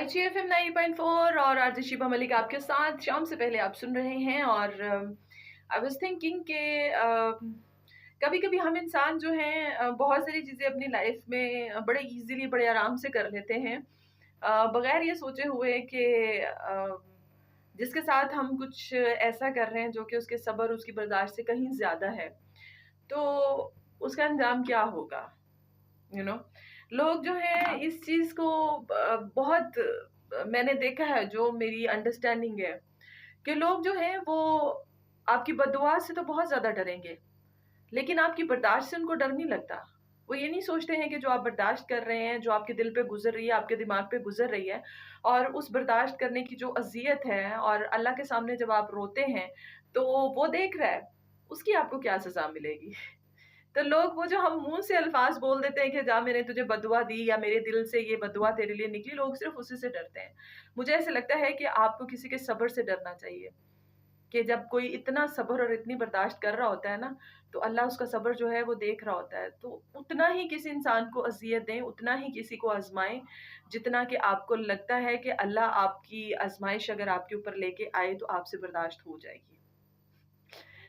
IGFM 90.4 और RJ Shiba Malik आपके साथ शाम से पहले आप सुन रहे हैं। और आई वाज थिंकिंग कि कभी कभी हम इंसान जो हैं बहुत सारी चीज़ें अपनी लाइफ में बड़े इजीली बड़े आराम से कर लेते हैं, बगैर ये सोचे हुए कि जिसके साथ हम कुछ ऐसा कर रहे हैं जो कि उसके सब्र उसकी बर्दाश्त से कहीं ज़्यादा है, तो उसका अंजाम क्या होगा। यू नो लोग जो है इस चीज को बहुत मैंने देखा है, जो मेरी अंडरस्टैंडिंग है कि लोग जो है वो आपकी बददुआ से तो बहुत ज्यादा डरेंगे, लेकिन आपकी बर्दाश्त से उनको डर नहीं लगता। वो ये नहीं सोचते हैं कि जो आप बर्दाश्त कर रहे हैं, जो आपके दिल पे गुजर रही है, आपके दिमाग पे गुजर रही है, और उस बर्दाश्त करने की जो अजियत है, और अल्लाह के सामने जब आप रोते हैं तो वो देख रहा है, उसकी आपको क्या सजा मिलेगी। तो लोग वो जो हम मुंह से अल्फाज बोल देते हैं कि जा मैंने तुझे बदुआ दी या मेरे दिल से ये बदुआ तेरे लिए निकली, लोग सिर्फ उसी से डरते हैं। मुझे ऐसे लगता है कि आपको किसी के सब्र से डरना चाहिए, कि जब कोई इतना सब्र और इतनी बर्दाश्त कर रहा होता है ना, तो अल्लाह उसका सब्र जो है वो देख रहा होता है। तो उतना ही किसी इंसान को अजियत दें, उतना ही किसी को आजमाएं, जितना कि आपको लगता है कि अल्लाह आपकी आजमाइश अगर आपके ऊपर लेके आए तो आपसे बर्दाश्त हो जाएगी।